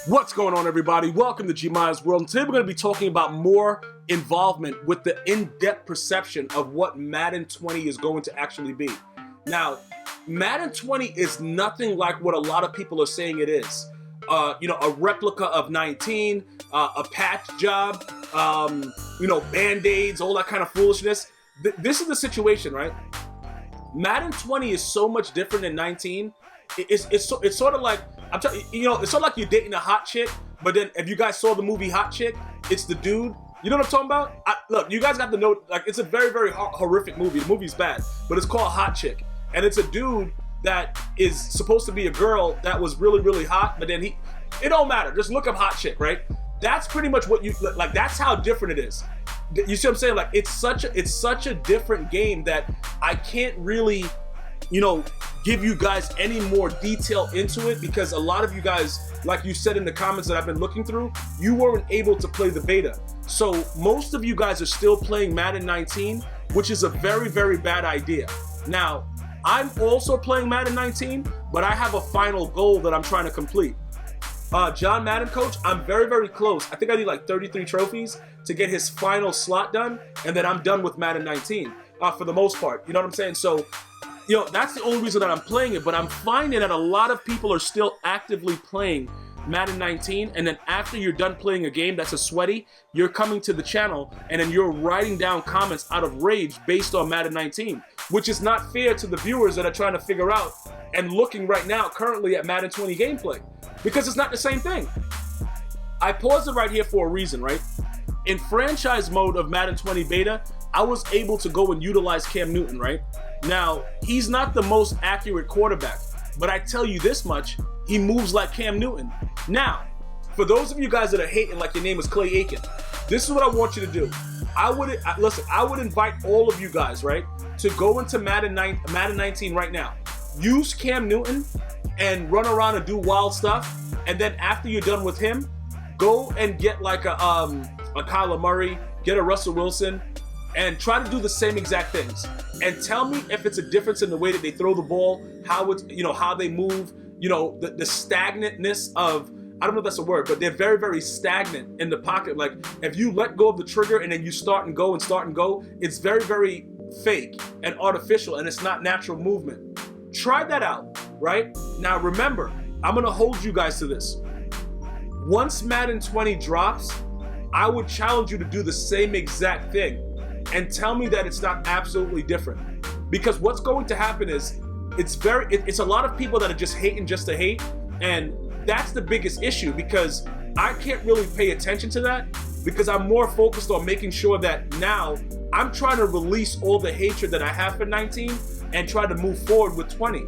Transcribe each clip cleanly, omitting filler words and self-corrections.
What's going on, everybody? Welcome to GmiasWorld, and today we're going to be talking about more involvement with the in-depth perception of what Madden 20 is going to actually be. Now, Madden 20 is nothing like what a lot of people are saying it is. A replica of 19, a patch job, band-aids, all that kind of foolishness. This is the situation, right? Madden 20 is so much different than 19. It's sort of like, it's sort of like you're dating a hot chick, but then if you guys saw the movie Hot Chick, it's the dude. You know what I'm talking about? Look, you guys got to know, like, it's a very, very horrific movie. The movie's bad, but it's called Hot Chick. And it's a dude that is supposed to be a girl that was really, really hot, but then it don't matter. Just look up Hot Chick, right? That's pretty much what like, that's how different it is. You see what I'm saying? Like, it's such a different game that I can't really, give you guys any more detail into it, because a lot of you guys, like you said in the comments that I've been looking through, you weren't able to play the beta. So most of you guys are still playing Madden 19, which is a very, very bad idea. Now, I'm also playing Madden 19, but I have a final goal that I'm trying to complete. John Madden Coach, I'm very, very close. I think I need like 33 trophies to get his final slot done, and then I'm done with Madden 19 for the most part. You know what I'm saying? So, that's the only reason that I'm playing it, but I'm finding that a lot of people are still actively playing Madden 19, and then after you're done playing a game that's a sweaty, you're coming to the channel, and then you're writing down comments out of rage based on Madden 19, which is not fair to the viewers that are trying to figure out and looking right now currently at Madden 20 gameplay, because it's not the same thing. I paused it right here for a reason, right? In franchise mode of Madden 20 beta, I was able to go and utilize Cam Newton, right? Now, he's not the most accurate quarterback, but I tell you this much, he moves like Cam Newton. Now, for those of you guys that are hating like your name is Clay Aiken, this is what I want you to do. I would invite all of you guys, right, to go into Madden 19 right now. Use Cam Newton and run around and do wild stuff, and then after you're done with him, go and get like a Kyler Murray, get a Russell Wilson, and try to do the same exact things. And tell me if it's a difference in the way that they throw the ball, how it's, how they move, the stagnantness of, I don't know if that's a word, but they're very, very stagnant in the pocket. Like, if you let go of the trigger and then you start and go, it's very, very fake and artificial, and it's not natural movement. Try that out, right? Now remember, I'm gonna hold you guys to this. Once Madden 20 drops, I would challenge you to do the same exact thing and tell me that it's not absolutely different. Because what's going to happen is, it's a lot of people that are just hating just to hate, and that's the biggest issue, because I can't really pay attention to that, because I'm more focused on making sure that now I'm trying to release all the hatred that I have for 19 and try to move forward with 20.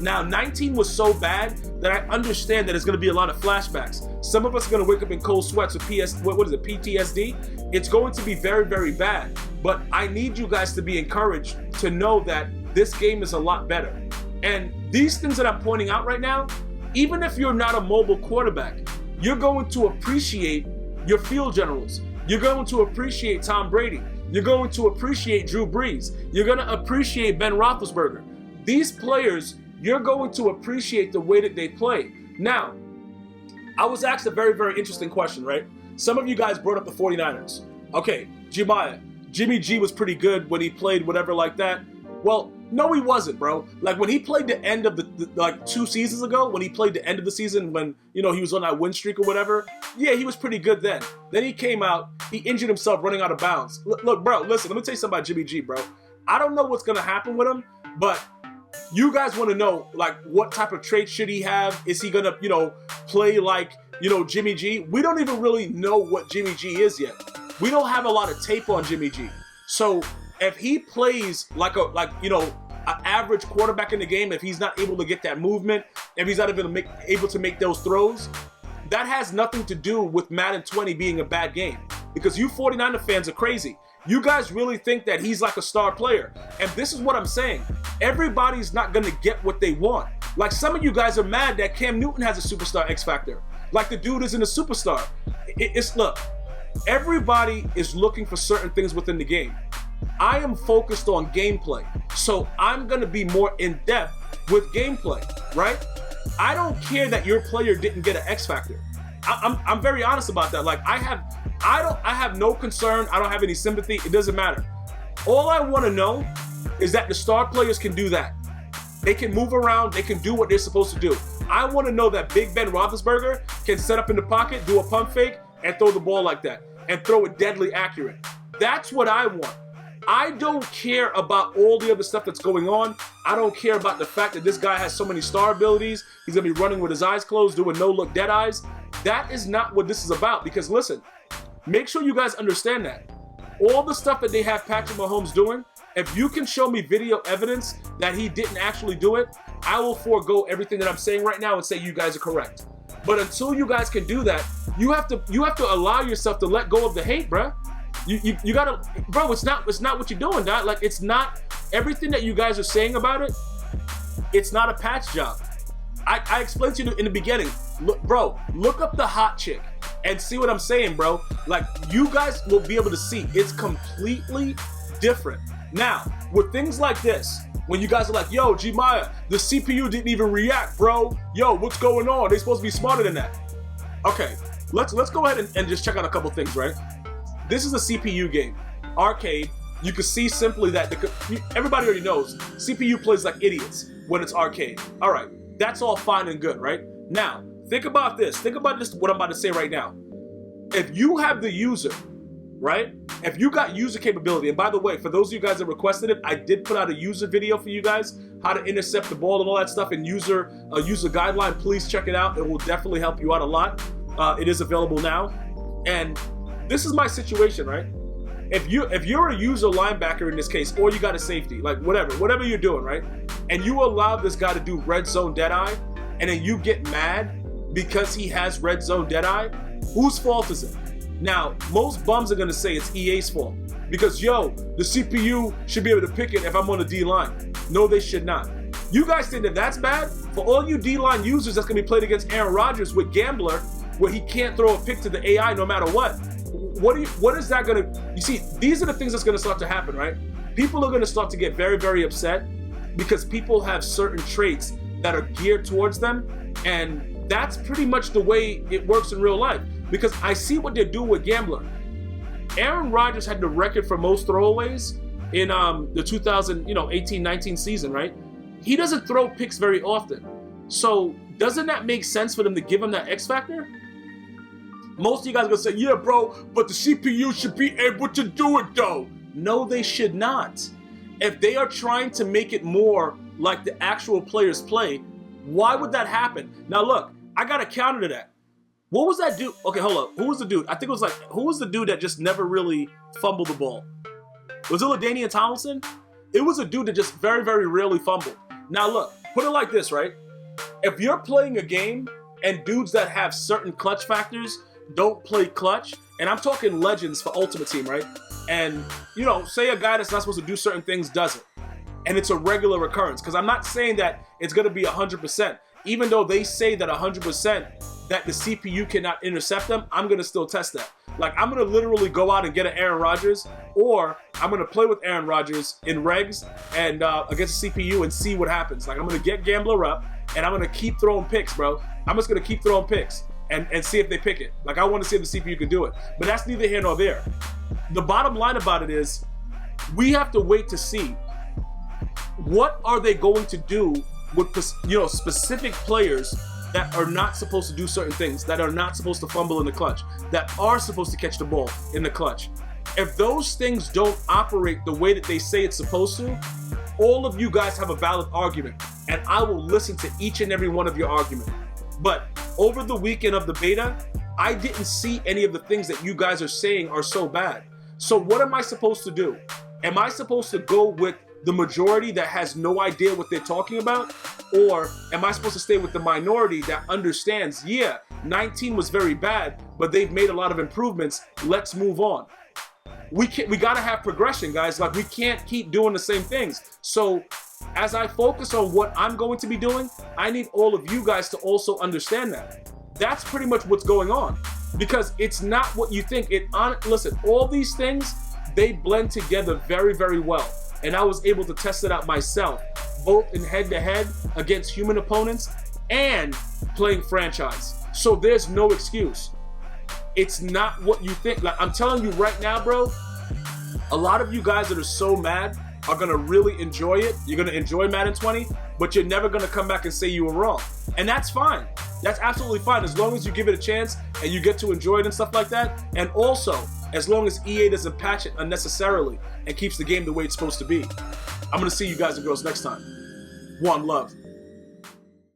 Now, 19 was so bad that I understand that it's going to be a lot of flashbacks. Some of us are going to wake up in cold sweats with PTSD. It's going to be very, very bad. But I need you guys to be encouraged to know that this game is a lot better. And these things that I'm pointing out right now, even if you're not a mobile quarterback, you're going to appreciate your field generals. You're going to appreciate Tom Brady. You're going to appreciate Drew Brees. You're going to appreciate Ben Roethlisberger. These players, you're going to appreciate the way that they play. Now, I was asked a very, very interesting question, right? Some of you guys brought up the 49ers. Okay, Jimmy G was pretty good when he played whatever like that. Well, no, he wasn't, bro. Like, when he played the end of like 2 seasons ago, when he played the end of the season, when, he was on that win streak or whatever, yeah, he was pretty good then. Then he came out, he injured himself running out of bounds. Look, bro, listen, let me tell you something about Jimmy G, bro. I don't know what's going to happen with him, but you guys want to know, like, what type of trait should he have? Is he going to, play like, Jimmy G? We don't even really know what Jimmy G is yet. We don't have a lot of tape on Jimmy G. So if he plays like an average quarterback in the game, if he's not able to get that movement, if he's not even able to make those throws, that has nothing to do with Madden 20 being a bad game. Because you 49er fans are crazy. You guys really think that he's like a star player. And this is what I'm saying. Everybody's not going to get what they want. Like, some of you guys are mad that Cam Newton has a superstar X factor. Like, the dude isn't a superstar. Look, everybody is looking for certain things within the game. I am focused on gameplay. So I'm going to be more in-depth with gameplay, right? I don't care that your player didn't get an X factor. I'm very honest about that. Like I have no concern. I don't have any sympathy. It doesn't matter. All I want to know is that the star players can do that. They can move around. They can do what they're supposed to do. I want to know that Big Ben Roethlisberger can set up in the pocket, do a pump fake, and throw the ball like that, and throw it deadly accurate. That's what I want. I don't care about all the other stuff that's going on. I don't care about the fact that this guy has so many star abilities. He's going to be running with his eyes closed, doing no-look dead eyes. That is not what this is about. Because listen, make sure you guys understand that. All the stuff that they have Patrick Mahomes doing, if you can show me video evidence that he didn't actually do it, I will forego everything that I'm saying right now and say you guys are correct. But until you guys can do that, you have to allow yourself to let go of the hate, bruh. You gotta, bro. It's not what you're doing, dog. Like it's not everything that you guys are saying about it. It's not a patch job. I explained to you in the beginning, look, bro. Look up the hot chick and see what I'm saying, bro. Like you guys will be able to see it's completely different. Now with things like this, when you guys are like, yo, Gmia, the CPU didn't even react, bro. Yo, what's going on? They're supposed to be smarter than that. Okay, let's go ahead and just check out a couple things, right? This is a CPU game, arcade. You can see simply that everybody already knows CPU plays like idiots when it's arcade. All right, that's all fine and good, right? Now, think about this. Think about this, what I'm about to say right now. If you have the user, right? If you got user capability, and by the way, for those of you guys that requested it, I did put out a user video for you guys, how to intercept the ball and all that stuff, and user guideline. Please check it out. It will definitely help you out a lot. It is available now. And this is my situation, right? If you're a user linebacker in this case, or you got a safety, like whatever you're doing, right? And you allow this guy to do red zone deadeye, and then you get mad because he has red zone deadeye, whose fault is it? Now, most bums are gonna say it's EA's fault because yo, the CPU should be able to pick it if I'm on the D line. No, they should not. You guys think that that's bad? For all you D line users that's gonna be played against Aaron Rodgers with Gambler, where he can't throw a pick to the AI no matter what. What is that gonna? You see, these are the things that's gonna start to happen, right? People are gonna start to get very, very upset because people have certain traits that are geared towards them, and that's pretty much the way it works in real life. Because I see what they're doing with Gambler. Aaron Rodgers had the record for most throwaways in the 2018-19 season, right? He doesn't throw picks very often. So doesn't that make sense for them to give him that X factor? Most of you guys are gonna say, yeah, bro, but the CPU should be able to do it though. No, they should not. If they are trying to make it more like the actual players play, why would that happen? Now look, I got a counter to that. What was that dude? Okay, hold up. Who was the dude? I think it was like, who was the dude that just never really fumbled the ball? Was it LaDainian Tomlinson? It was a dude that just very, very rarely fumbled. Now look, put it like this, right? If you're playing a game and dudes that have certain clutch factors don't play clutch, and I'm talking legends for Ultimate Team, right? And, you know, say a guy that's not supposed to do certain things does it, and it's a regular occurrence, because I'm not saying that it's going to be 100%. Even though they say that 100% that the CPU cannot intercept them, I'm going to still test that. Like, I'm going to literally go out and get an Aaron Rodgers, or I'm going to play with Aaron Rodgers in regs and against the CPU and see what happens. Like, I'm going to get Gambler up, and I'm going to keep throwing picks, bro. I'm just going to keep throwing picks and see if they pick it. Like, I want to see if the CPU can do it. But that's neither here nor there. The bottom line about it is we have to wait to see what are they going to do with, you know, specific players that are not supposed to do certain things, that are not supposed to fumble in the clutch, that are supposed to catch the ball in the clutch. If those things don't operate the way that they say it's supposed to, all of you guys have a valid argument, and I will listen to each and every one of your argument. But over the weekend of the beta, I didn't see any of the things that you guys are saying are so bad. So what am I supposed to do? Am I supposed to go with the majority that has no idea what they're talking about? Or am I supposed to stay with the minority that understands, yeah, 19 was very bad, but they've made a lot of improvements. Let's move on. We gotta have progression, guys. Like, we can't keep doing the same things. So as I focus on what I'm going to be doing, I need all of you guys to also understand that. That's pretty much what's going on, because it's not what you think. Listen, all these things, they blend together very, very well. And I was able to test it out myself, both in head-to-head against human opponents and playing franchise. So there's no excuse. It's not what you think. Like, I'm telling you right now, bro, a lot of you guys that are so mad are gonna really enjoy it. You're gonna enjoy Madden 20, but you're never gonna come back and say you were wrong. And that's fine. That's absolutely fine, as long as you give it a chance and you get to enjoy it and stuff like that. And also, as long as EA doesn't patch it unnecessarily and keeps the game the way it's supposed to be. I'm gonna see you guys and girls next time. One love.